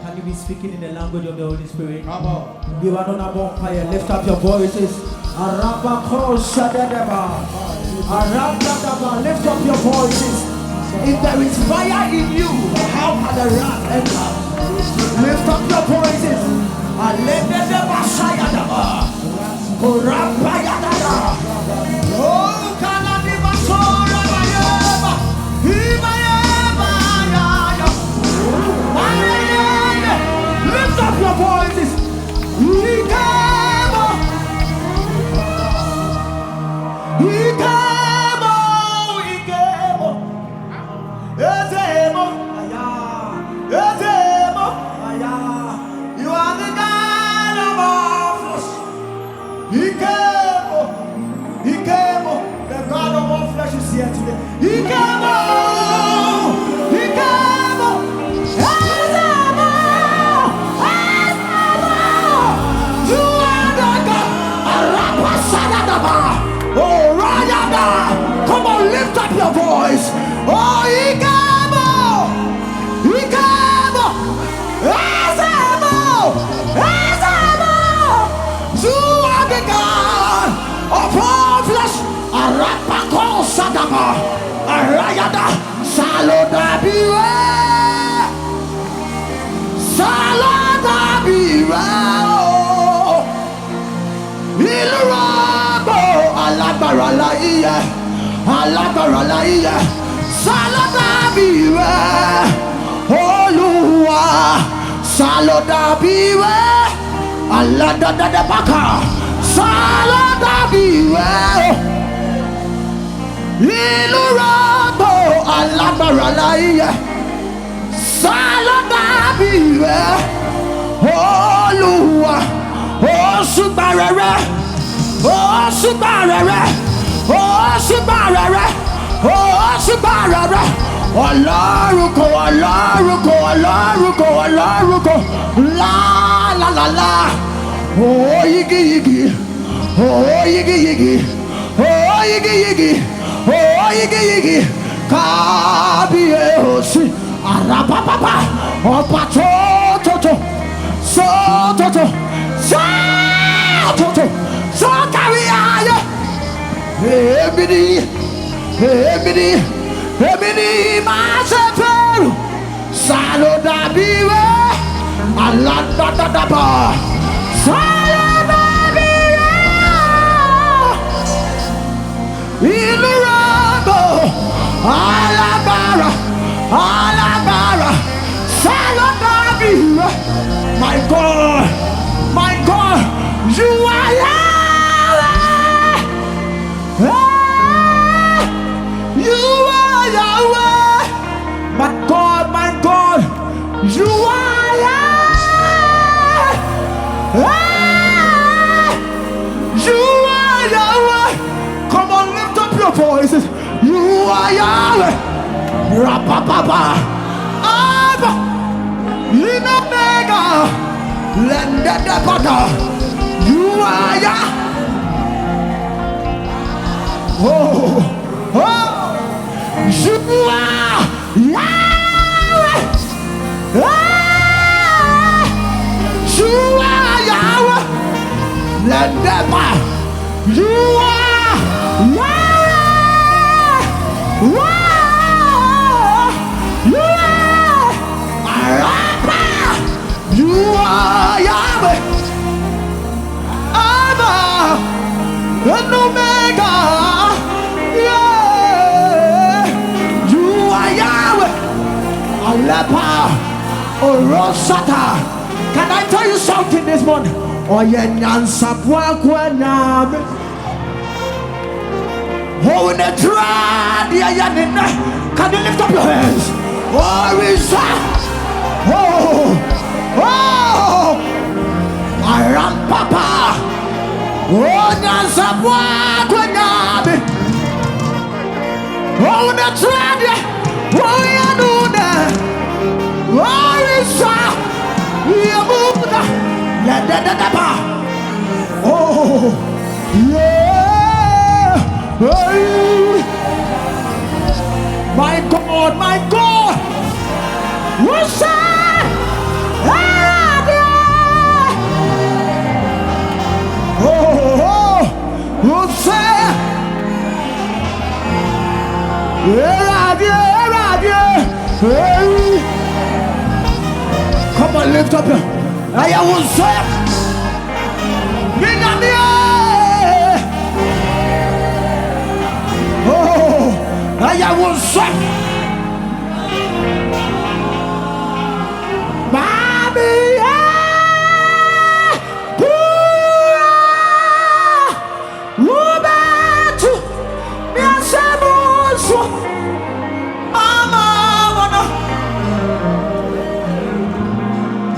Can you be speaking in the language of the Holy Spirit? Come on. You are not about fire. Lift up your voices. Lift up your voices. If there is fire in you, how can the wrath enter? Lift up your voices. Oh, lift up your voices. You are the God of all flesh. The God of all flesh is here today. He came. Oh, Rayada! Come on, lift up your voice. Oh, Ikabo! You are the God of all flesh. Arapako Sadaba. Arayada. Salodabiwe. Ilurabo. Alabaralaiya. Saladabiwe. Oluwa. Salodabiwe. Aladadadabaka. Saladabiwe. Ilurabo. Alabaralaiya. Saladabiwe. Oluwa. Osubarere. Olaruko. La. Oh, yigi. Kabiehosi. Arapapa. Opatoto. Sototo. So carry on. Ebidi, Maseperu. Salodabiwe. Aladadadaba. Salodabiwe. Ilurabo. Alabara. Salodabiwe. My God. You are Yahweh. You are Yahweh. My God. You are Yahweh. You are Yahweh. Come on, lift up your voices. You are Yahweh. Rapapapa. Abba. Omega. Lenda the butter. You are Yahweh. Oh. You are Yahweh. You are Yahweh. Lenda butter. You are Yahweh. You are Yahweh. An Omega, yeah. You are Yahweh. Alepa, Orosata. Can I tell you something this morning? Oh yeah, Nansapwakwaname. Oh, in the trad, can you lift up your hands? Oh, Risa. Oh, Aram Papa. Oh, Nansapwakwaname. Oh, the trad. Oh, Yanuna. Oh, Risa. Yamuda. Oh, yeah. My God. What's that? Hey. Come on, lift up your. I will say. Oh, I will say. Mommy,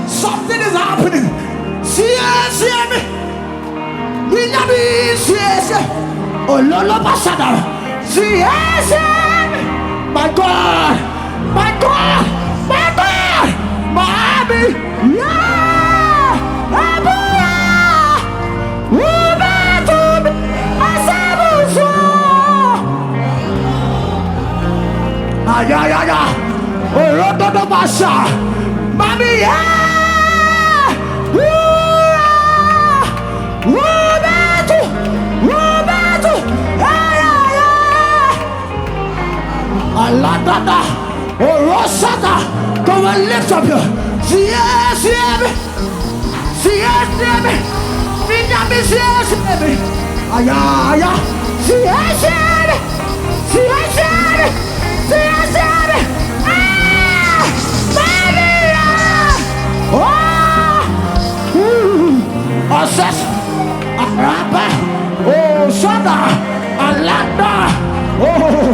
something is happening. See me. We never see. Oh, Lolo Basada. See me. My God. My God. My God. Mommy. Yeah. Oh, Lolo Basada. Mommy, yeah. Roberto. Aladada. Oh, Rosata. Come and lift up your. See me. Aya. See Assess Arapa. Oh, Shada Alanda. Oh,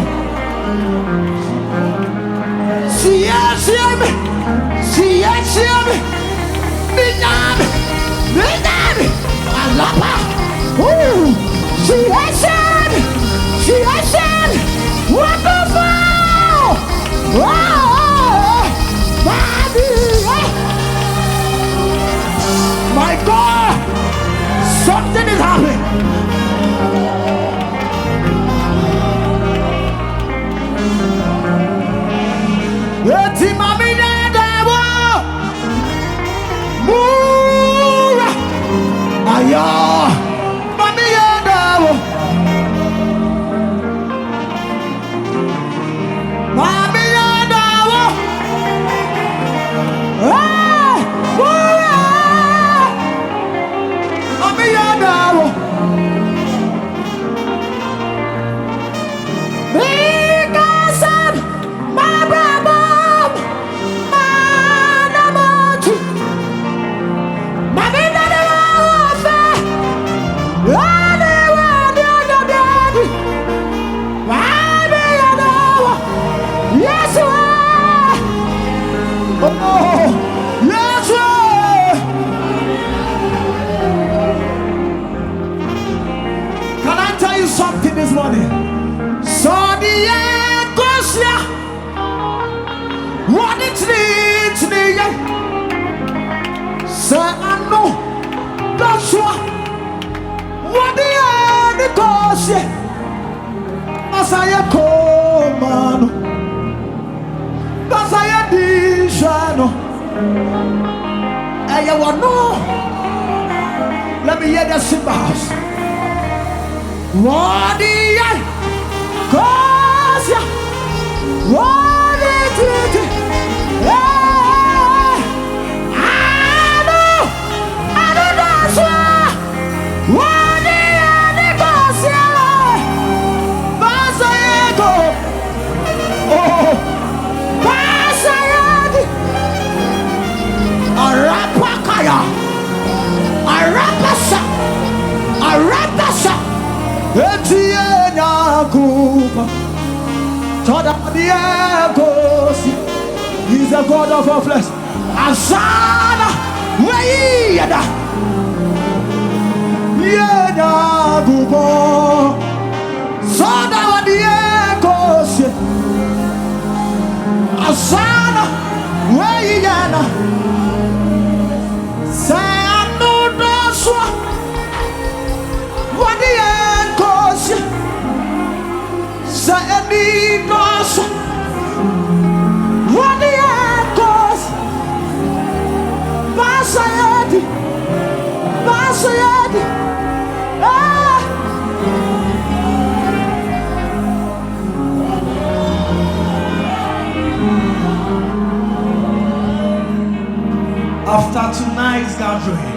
see me. Minam. Alapa. Oh, see me. Wonderful. Wow. My God, something is happening. Can I tell you something this morning? So the Gosia, what it needs, so I know that's what the Gosia, as I come, as I did, I want no. Let me hear the cymbals. What the cause ya? What is it? I don't know. What the cause ya? Basayego. Oh, Basayadi. Arapakaya. Arapasa. Etiena Kupa. He's the God of all flesh. Asana Wayada Yena Kupa. Sada Wadiekos. Asana Wayana. Sanu Daswa. What the end goes, Saedi goes. What the end goes, Basayadi, After tonight's gathering,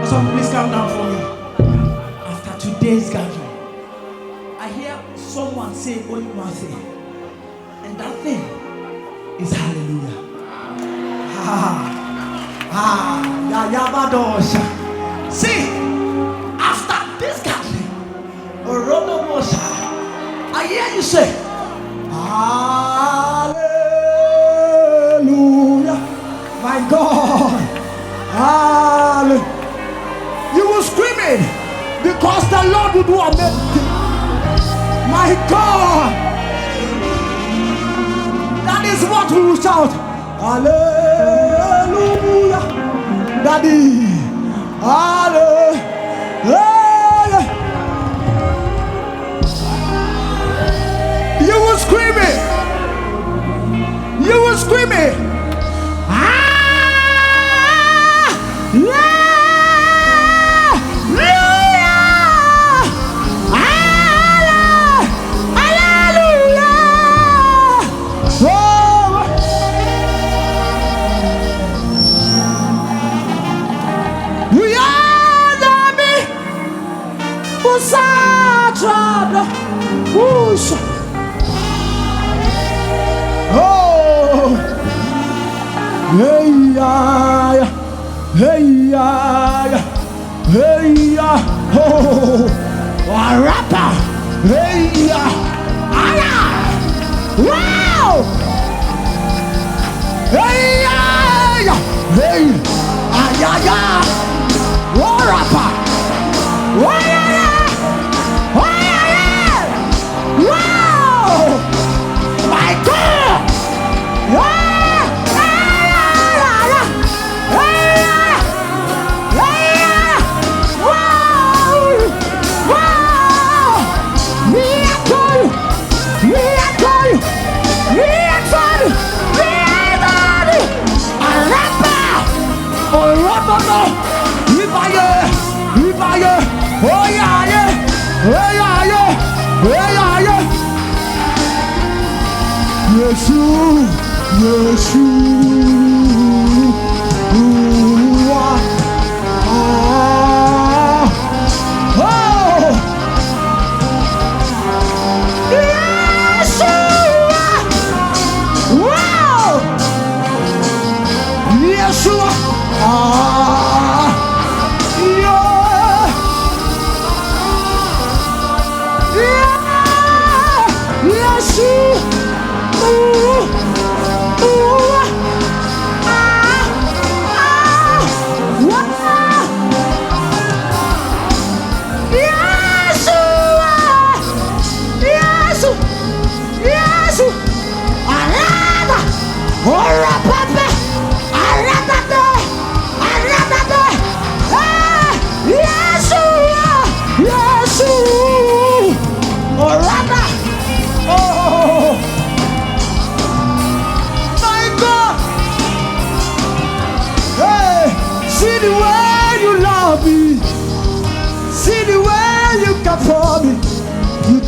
so please come down for me. After today's gathering, I hear someone say only one thing, and that thing is hallelujah. See, after this gathering, I hear you say, hallelujah, my God, hallelujah. You will scream it because the Lord will do amazing. My God, that is what we will shout. Hallelujah, Daddy, hallelujah. You will scream it. You will scream it. Oh, hey ya, hey ya, hey ya, oh, rapper, hey ya, wow, hey ya, hey, oh, rapper, wow, my God,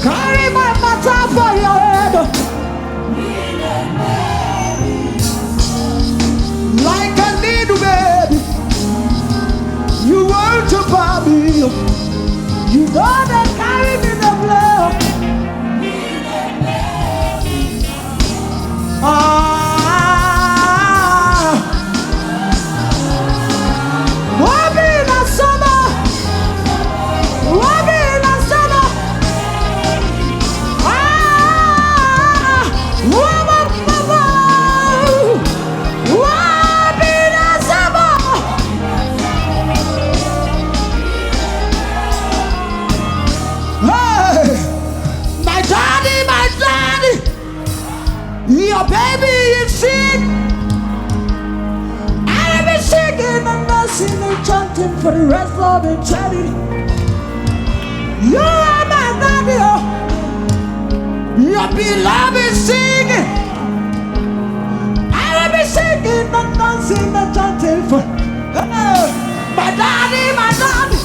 carry my matter for your head like a little baby. You want to buy me. You know they carry me the blood. Your baby is sick. I'll be singing and dancing and chanting for the rest of eternity. You are my daddy. Your beloved is singing. I'll be singing and dancing and chanting for my daddy, my daddy.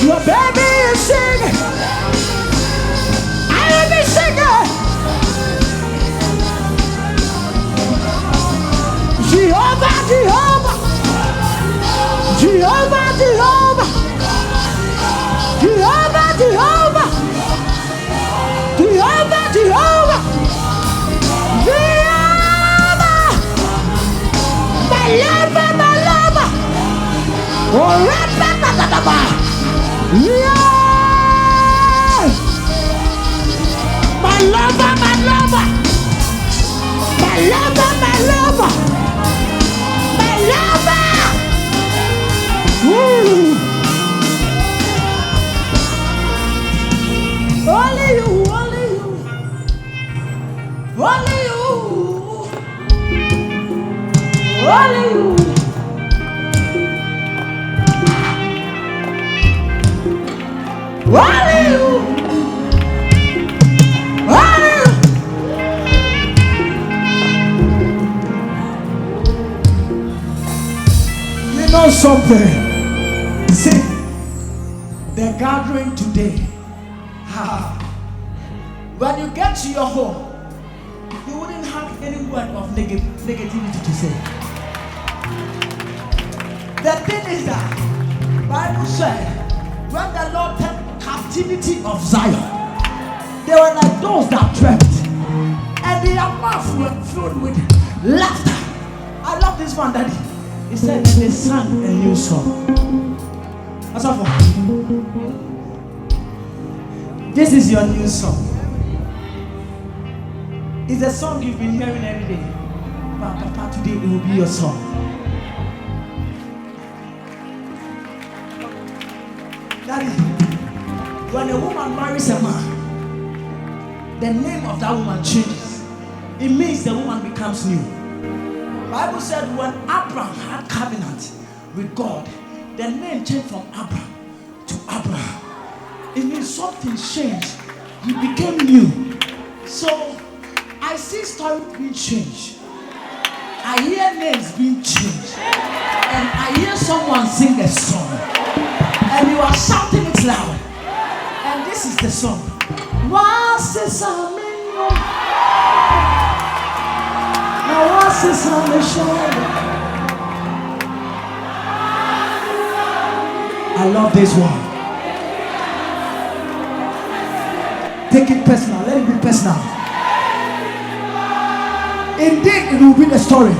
Your baby is singing. I'll be singing. Jehovah, Jehovah, Jehovah, Jehovah, Jehovah, Jehovah, my lover, my lover. Oh, Rabba, yes, my lover, my lover, my lover, my lover, my lover. Woo. Only you, only you, only you, only you. Only you, only you. You know something? See, the gathering today. When you get to your home, you wouldn't have any word of negativity to say. The thing is that Bible said when the Lord took captivity of Zion, they were like those that dreamt, and their mouths were filled with laughter. I love this one, Daddy. He said they sang a new song. What's up for? This is your new song. It's a song you've been hearing every day. But Papa, today it will be your song. Daddy, when a woman marries a man, the name of that woman changes. It means the woman becomes new. Bible said when Abraham had covenant with God, the name changed from Abraham to Abraham. It means something changed. You became new. So I see stories being changed. I hear names being changed. And I hear someone sing a song. And you are shouting it loud. And this is the song. What's this I love this one. Take it personal. Let it be personal. Indeed, it will be the story.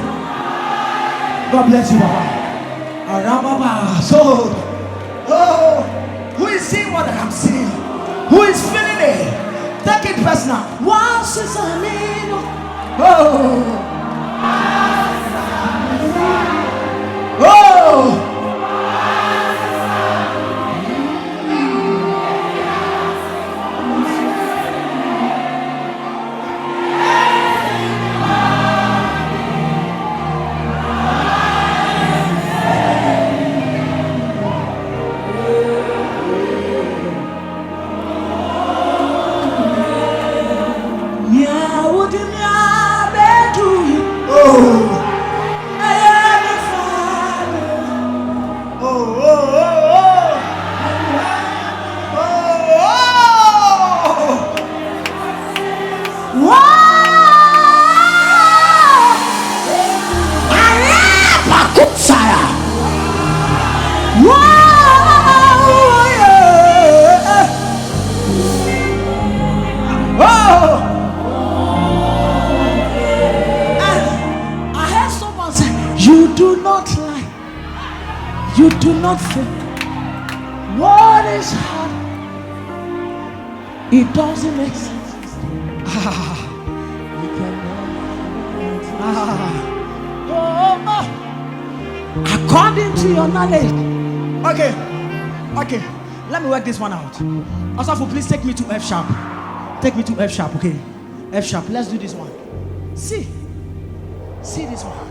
God bless you, Baba. So, who is seeing what I'm seeing? Who is feeling it? Take it personal. What's this I mean? Oh. You do not think what is hard. It doesn't make sense. According to your knowledge. Okay. Let me work this one out. Also, please take me to F sharp. Take me to F sharp, okay? F sharp. Let's do this one. See this one.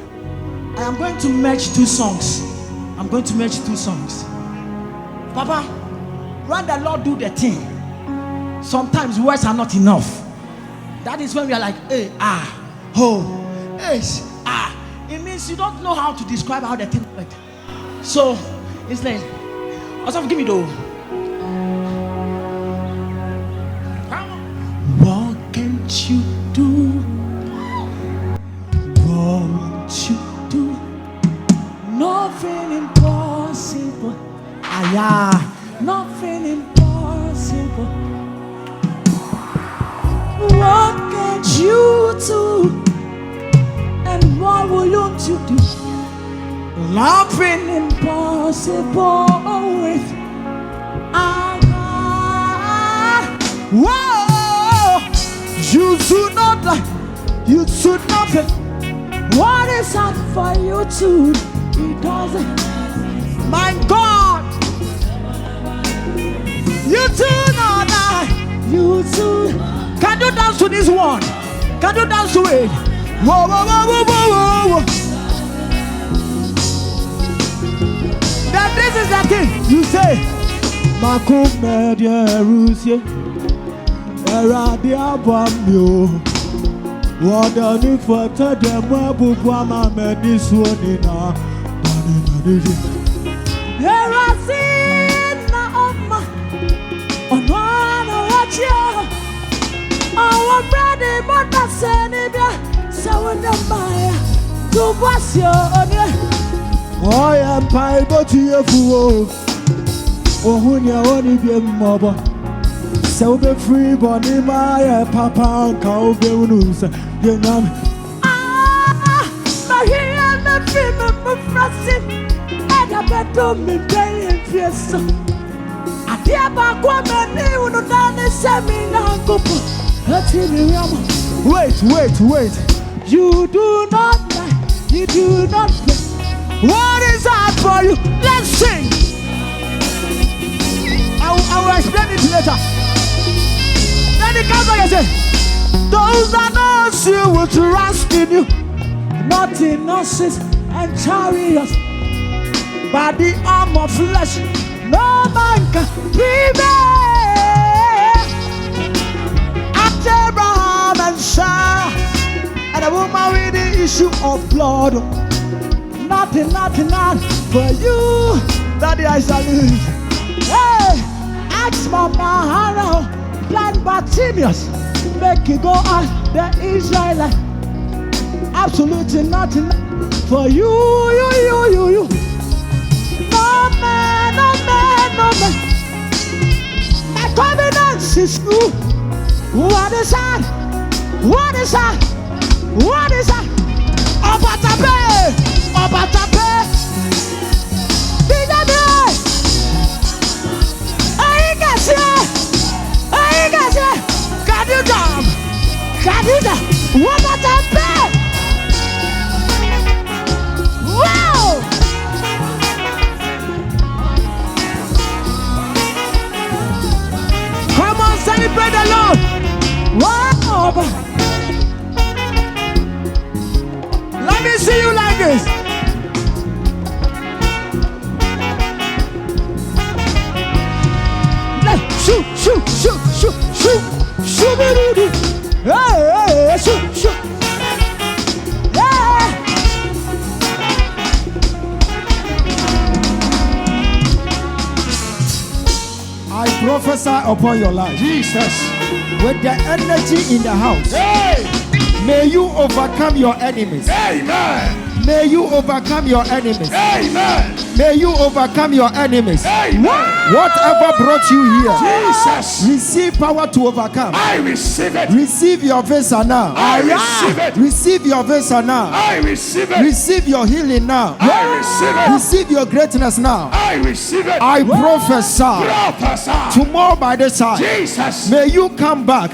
I am going to merge two songs. Papa, when the Lord do the thing, sometimes words are not enough. That is when we are like, It means you don't know how to describe how the thing works. So, it's like, also give me the. What can't you do? What won't you do? Nothing impossible. Nothing impossible. What can you do? And what will you do? Nothing impossible with our God. Whoa! You do not like, you do nothing. What is hard for you to do? He doesn't. My God! You do not lie. You do. Can you dance to this one? Can you dance to it? Whoa, whoa, whoa, whoa, whoa, whoa. Then this is the thing. You say, Makume dia Rusie, Eradia Bamio. What the need for the Mabu Bama Mediswanina? Erasina Oma. On one watch you. Our brother, but that's anybody. So in the Maya, to was your I am pie, but you fool. Oh, when you only be mobile. So be free, but in my papa, cow be news. You know, but here I'm the film of Frosty. And I bet on me paying fierce. I dear back woman, you know, down the seminar. Wait. You do not lie. You do not play. What is hard for you? Let's sing. I will explain it later. Then it comes like I say, those that know you will trust in you, not in horses and chariots, but the arm of flesh. No man can prevail. After Abraham and Sarah, and a woman with the issue of blood. Nothing for you that I shall lose. Hey, ask Mama Hannah, blind Bartimaeus, make you go on the Israelite. Absolutely nothing for you. No man. My covenant is true. What is that? Obatape. Bijabe. Aigase. Kadida. Obatape. Wow. Come on, celebrate the Lord. Wow. Let me see you like this. Shoot. Hey, shoot. Yeah. I prophesy upon your life, Jesus, with the energy in the house. Hey. May you overcome your enemies. Amen. May you overcome your enemies. Amen. May you overcome your enemies. Amen. Whatever brought you here, Jesus, receive power to overcome. I receive it. Receive your visa now. I receive it. Receive your visa now. I receive it. Receive your healing now. I receive it. Receive your greatness now. I receive it. I prophesy. Tomorrow by this time, Jesus, may you come back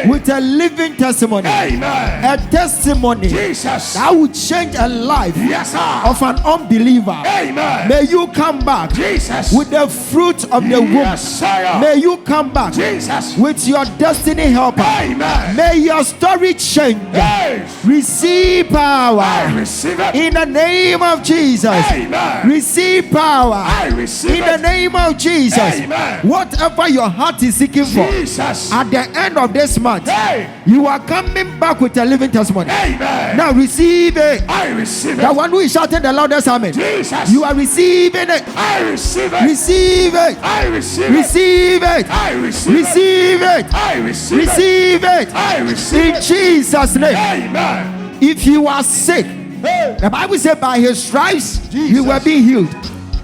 with a living testimony. Amen. A testimony, Jesus, that will change a life, yes, of an unbeliever. Amen. May you come back, Jesus, with the fruit of the womb. Yes, may you come back, Jesus, with your destiny helper. Amen. May your story change. Yes. Receive power. I receive it. In the name of Jesus. Amen. Receive power. I receive in the name of Jesus. Amen. Whatever your heart is seeking for, Jesus, at the end of this month, you are coming back with a living testimony. Amen. Now receive it. I receive it. The one who is shouting the loudest amen. Jesus. You are receiving it. I receive it. Receive it. I receive it. Receive it. I receive it. Receive it. I receive it. Receive it. I receive it. In Jesus' name. Amen. If you are sick, the Bible said by his stripes, Jesus, you will be healed.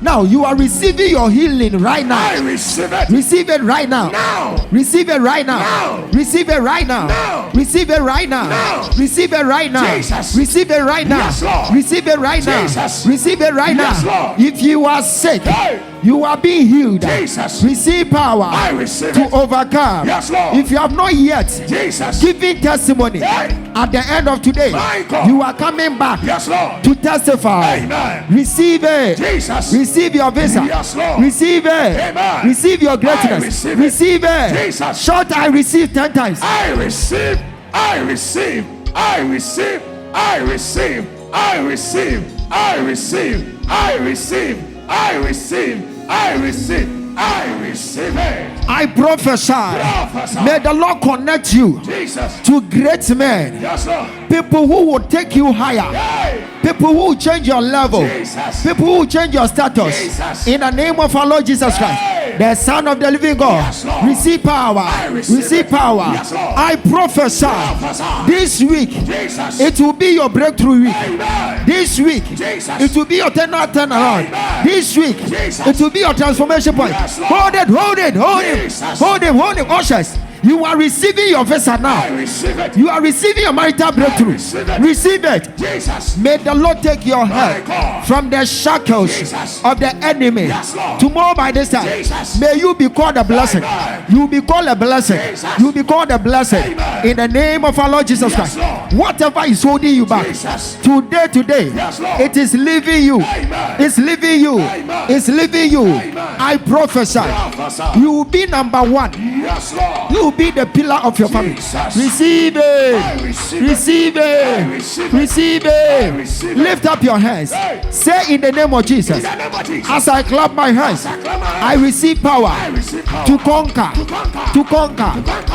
Now you are receiving your healing right now. I receive it. Receive it right now. Now. Receive it right now. Now. Receive it right now. Now. Receive it right now. Now. Receive it right now. Jesus. Receive it right now. Yes, Lord. Receive it right now. Jesus. Receive it right Yes, now. Lord. If you are sick, Hey. you are being healed. Jesus. Receive power I receive to it. overcome. Yes, Lord. If you have not yet Jesus. given testimony, Hey. at the end of today, My God. you are coming back Yes, Lord. to testify. Amen. Receive it. Jesus. Receive your visa. Yes, Lord. Receive it. Amen. Receive your greatness. I receive it. Receive it. Jesus. Shout, I receive 10 times. I receive. I receive. I receive. I receive. I receive. I receive. I receive. I receive. I receive. I receive it. I prophesy. Prophesy. May the Lord connect you Jesus. to great men. Yes, Lord. People who will take you higher. Hey. People who will change your level. Jesus. People who will change your status. Jesus. In the name of our Lord Jesus Christ, Hey. the Son of the living God. Yes, Lord. Receive power. I receive it. Power. Yes, Lord. I prophesy. Prophesy. This week, Jesus. it will be your breakthrough week. Amen. This week, Jesus. it will be your turnaround. Amen. This week, Jesus. it will be your transformation point. Yes, Lord. Hold it, hold it, hold Jesus. it, hold it, hold it. Ushers, you are receiving your visa I now. receive it. You are receiving your marital breakthrough. receive it. Receive it. Jesus. May the Lord take your head God. from the shackles Jesus. of the enemy. Yes, Lord. Tomorrow by this time, Jesus. may you be called a blessing. Amen. You will be called a blessing. Jesus. You will be called a blessing. Amen. In the name of our Lord Jesus Yes, Christ. Lord. Whatever is holding you back, Jesus. today, Yes, Lord. it is leaving you. Amen. It's leaving you. Amen. It's leaving you. Amen. I prophesy. Prophesy. You will be number one. Yes, Lord. You will be the pillar of your family. Jesus. Receive it. I receive it. Receive I it. receive it. Receive I it. receive it. Lift up your hands. Hey. Say in the name of Jesus. In the name of Jesus. As I clap my hands, I clap my hands. I receive power I receive power. to conquer. To conquer. To conquer.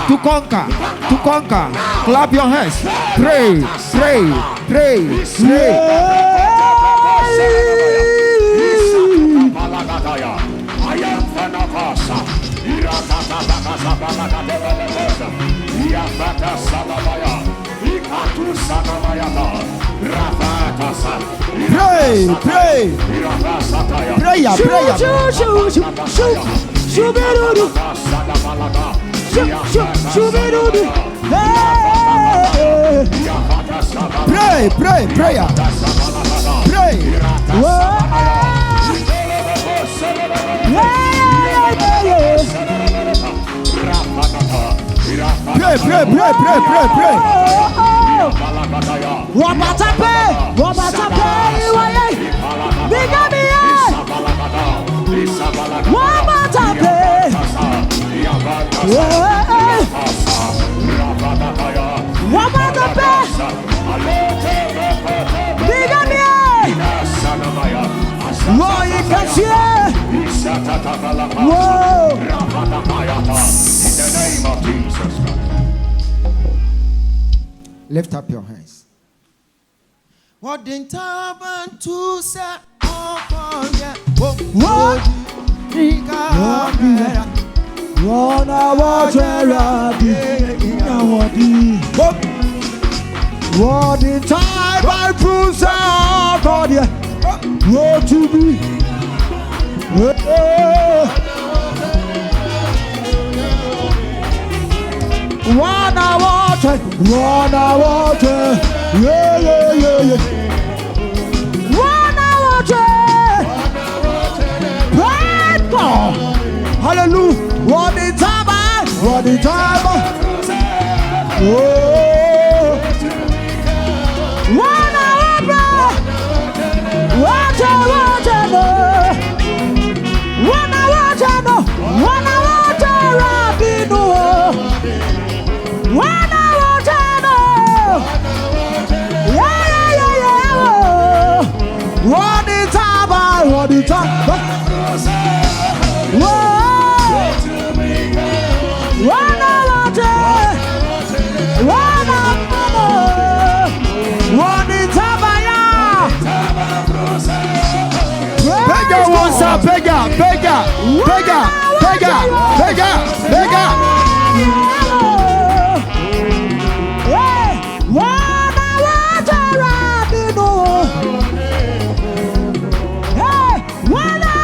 To conquer. To conquer. Clap your hands. Pray. Pray. Pray. Pray. Pray. Pray. Prayer. Prayer. Pray. Pray. Prayer. Pray. Pray. Pray. Pray. Pray. Pray. Pray. Wabatape, waye, bigamiye, wabatape, wabatape, bigamiye, woyi kasiye, whoa. In the name of Jesus. Lift up your hands. What in time to say, oh, yeah, What? Wana wajera bi ina wadi. What the time I prove God yeah. What to be? Wana water, yeah, yeah, yeah, yeah. Wana water, praise God, hallelujah. What the time, oh, wana water, no, wana water, rabino. Wana watano, yeah. What the time? Whoa, wana water, wana what the time? Pega, once up, pega. Wana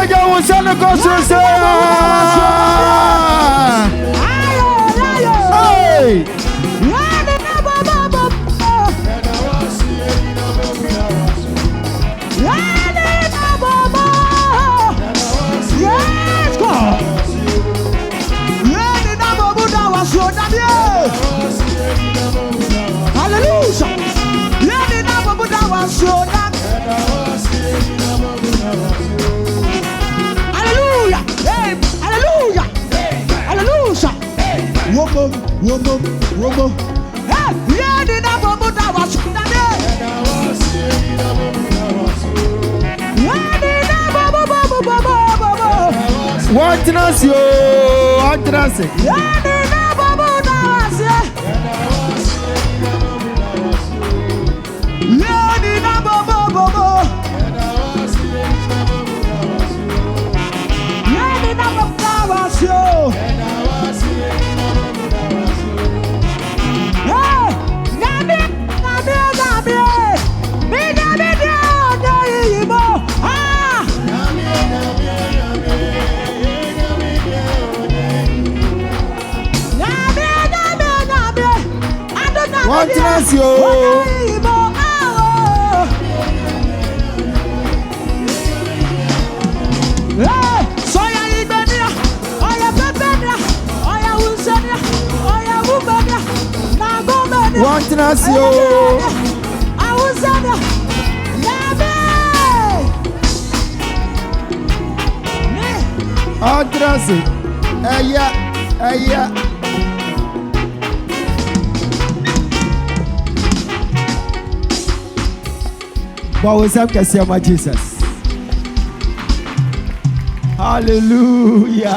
Pega o seno com sucesso. Ei! Hallelujah! Hallelujah! Hallelujah! Womo. Hey, yeah, the number was What does you? What does it? What does you? What does you? Address it. Yeah. But what's up, my Jesus? Hallelujah.